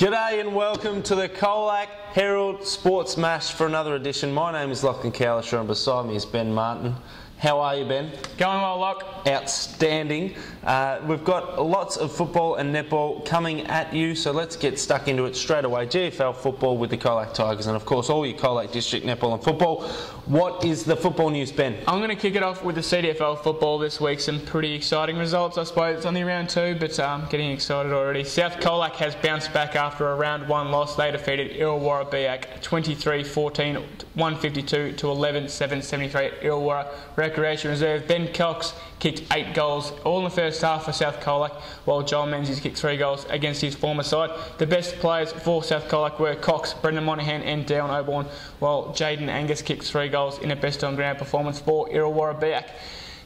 G'day and welcome to the COLAC Herald Sports Mash for another edition. My name is Lachlan, Cowlishaw, and beside me is Ben Martin. How are you, Ben? Going well, Lock. Outstanding. We've got lots of football and netball coming at you, so let's get stuck into it straight away. GFL football with the COLAC Tigers and, of course, all your COLAC district netball and football. What is the football news, Ben? I'm going to kick it off with the CDFL football this week. Some pretty exciting results, I suppose. It's only round 2, but I'm getting excited already. South COLAC has bounced back after a round 1 loss. They defeated Illawarra Biak 23-14, 152 to 11-7-73 at Illawarra Recreation Reserve. Ben Cox kicked 8 goals, all in the first half for South COLAC, while Joel Menzies kicked 3 goals against his former side. The best players for South COLAC were Cox, Brendan Monaghan and Darren Oborn, while Jaden Angus kicked 3 goals in a best-on-ground performance for Illawarra Biak.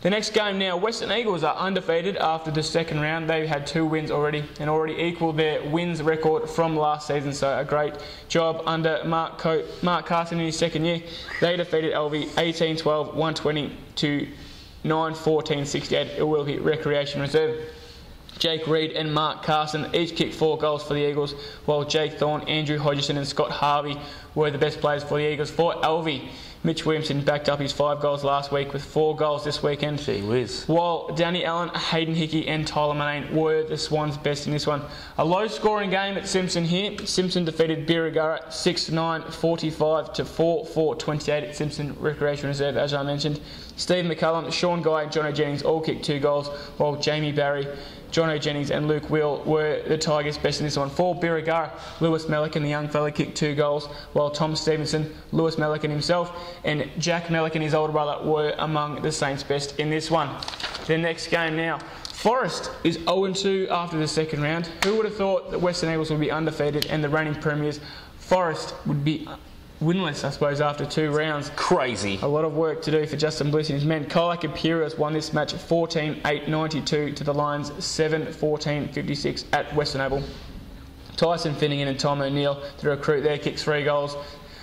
The next game now, Western Eagles are undefeated after the second round. They've had 2 wins already and already equalled their wins record from last season, so a great job under Mark Carson in his second year. They defeated LV 18-12, 120 to 9-14-68 at Illawarra Recreation Reserve. Jake Reid and Mark Carson each kicked 4 goals for the Eagles, while Jake Thorne, Andrew Hodgson and Scott Harvey were the best players for the Eagles. For LV, Mitch Williamson backed up his 5 goals last week with 4 goals this weekend. Gee whiz. While Danny Allen, Hayden Hickey and Tyler Manane were the Swans' best in this one. A low-scoring game at Simpson here. Simpson defeated Birregurra 6-9, 45 to 4-4, 28 at Simpson Recreation Reserve, as I mentioned. Steve McCullum, Sean Guy and Jono Jennings all kicked 2 goals, while Jamie Barry, Jono Jennings and Luke Wheel were the Tigers' best in this one. For Birregurra, Lewis Melican, the young fella, kicked 2 goals, while Tom Stevenson, Lewis Melican himself and Jack Melican, his older brother, were among the Saints' best in this one. The next game now. Forest is 0-2 after the second round. Who would have thought that Western Eagles would be undefeated and the reigning premiers, Forest, would be winless, I suppose, after 2 rounds. Crazy. A lot of work to do for Justin Bliss and his men. COLAC Imperials won this match 14-8-92 to the Lions 7-14-56 at Western Oval. Tyson Finnegan and Tom O'Neill, the recruit there, kicked 3 goals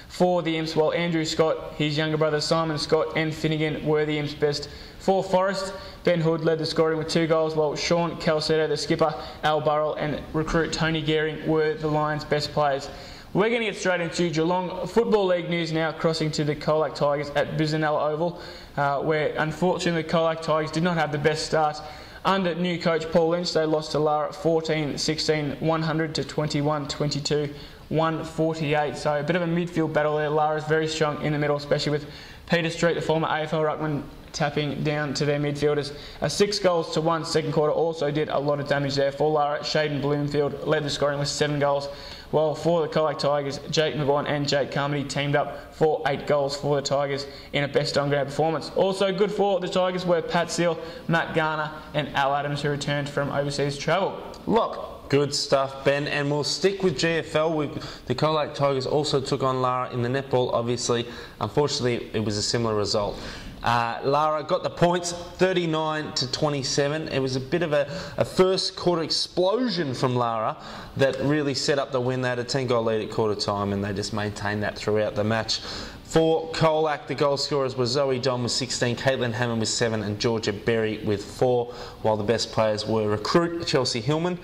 for the Imps, while Andrew Scott, his younger brother Simon Scott and Finnegan were the Imps' best. For Forest, Ben Hood led the scoring with 2 goals, while Sean Calcedo, the skipper, Al Burrell and recruit Tony Gehring were the Lions' best players. We're going to get straight into Geelong Football League news now, crossing to the COLAC Tigers at Bisanella Oval, where unfortunately the COLAC Tigers did not have the best start. Under new coach Paul Lynch, they lost to Lara 14-16, 100 to 21-22, 148. So a bit of a midfield battle there. Lara's very strong in the middle, especially with Peter Street, the former AFL ruckman, tapping down to their midfielders. A 6 goals to 1 second quarter also did a lot of damage there for Lara. Shaden Bloomfield led the scoring with 7 goals, while for the COLAC Tigers, Jake McGuire and Jake Carmody teamed up for 8 goals for the Tigers in a best-on-ground performance. Also good for the Tigers were Pat Seal, Matt Garner and Al Adams, who returned from overseas travel. Look, good stuff, Ben, and we'll stick with GFL. The COLAC Tigers also took on Lara in the netball, obviously. Unfortunately, it was a similar result. Lara got the points 39-27. It was a bit of a first quarter explosion from Lara that really set up the win. They had a 10-goal lead at quarter time and they just maintained that throughout the match. For COLAC, the goal scorers were Zoe Don with 16, Caitlin Hammond with 7 and Georgia Berry with 4, while the best players were recruit Chelsea Hillman,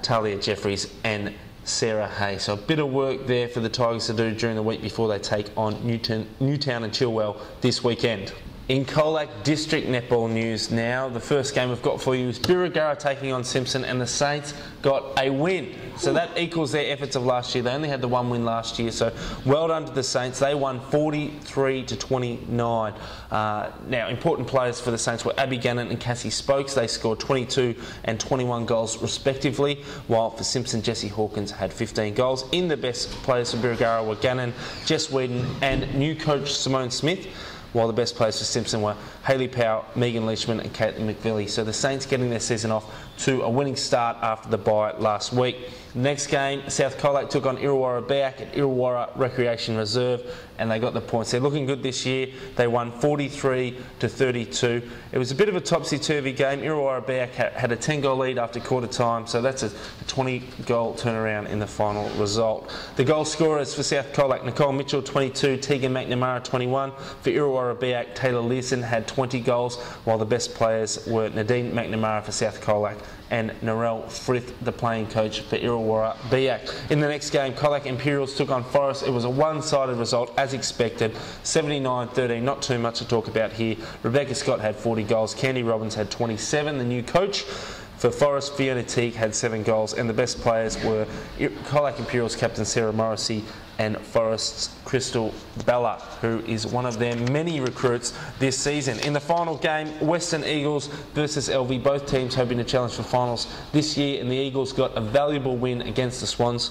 Talia Jeffries and Sarah Hay. So a bit of work there for the Tigers to do during the week before they take on Newtown and Chilwell this weekend. In COLAC District Netball news now, the first game we've got for you is Birregurra taking on Simpson, and the Saints got a win. So that equals their efforts of last year. They only had the 1 win last year, so well done to the Saints. They won 43-29. Now, important players for the Saints were Abby Gannon and Cassie Spokes. They scored 22 and 21 goals respectively, while for Simpson, Jessie Hawkins had 15 goals. In the best players for Birregurra were Gannon, Jess Whedon and new coach Simone Smith, while the best players for Simpson were Hayley Powell, Megan Leishman and Caitlin McVilly. So the Saints getting their season off to a winning start after the bye last week. Next game, South COLAC took on Illawarra Biak at Illawarra Recreation Reserve, and they got the points. They're looking good this year. They won 43-32. It was a bit of a topsy-turvy game. Illawarra Biak had a 10-goal lead after quarter time, so that's a 20-goal turnaround in the final result. The goal scorers for South COLAC, Nicole Mitchell 22, Tegan McNamara 21. For Illawarra Biak, Taylor Leeson had 20 goals, while the best players were Nadine McNamara for South COLAC and Narelle Frith, the playing coach for Illawarra Biak. In the next game, COLAC Imperials took on Forest. It was a one-sided result, as expected, 79-13. Not too much to talk about here. Rebecca Scott had 40 goals. Candy Robbins had 27, the new coach. For Forest, Fiona Teague had 7 goals, and the best players were COLAC Imperials captain Sarah Morrissey and Forest's Crystal Bella, who is one of their many recruits this season. In the final game, Western Eagles versus LV, both teams hoping to challenge for finals this year, and the Eagles got a valuable win against the Swans.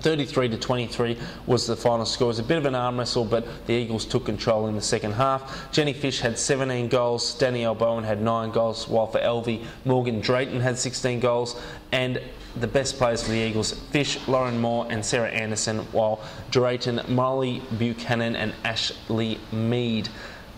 33-23 was the final score. It was a bit of an arm wrestle, but the Eagles took control in the second half. Jenny Fish had 17 goals, Danielle Bowen had 9 goals, while for LV, Morgan Drayton had 16 goals, and the best players for the Eagles, Fish, Lauren Moore and Sarah Anderson, while Drayton, Molly Buchanan and Ashley Mead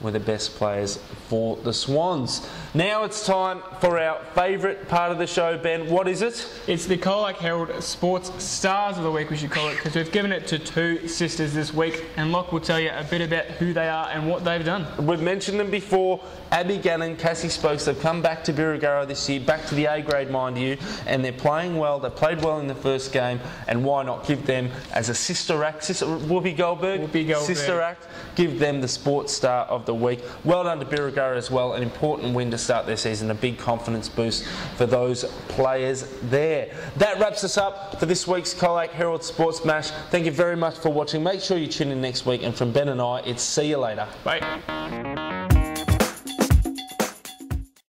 were the best players for the Swans. Now it's time for our favourite part of the show, Ben. What is it? It's the COLAC Herald Sports Stars of the Week, we should call it, because we've given it to 2 sisters this week, and Locke will tell you a bit about who they are and what they've done. We've mentioned them before. Abby Gannon, Cassie Spokes, they've come back to Birregurra this year, back to the A grade, mind you, and they're playing well. They played well in the first game, and why not give them as a sister act, Whoopi Goldberg, sister act, give them the Sports Star of the Week. Well done to Birregurra as well, an important win to start their season, a big confidence boost for those players there. That wraps us up for this week's COLAC Herald Sports Mash. Thank you very much for watching. Make sure you tune in next week, and from Ben and I, it's see you later. Bye.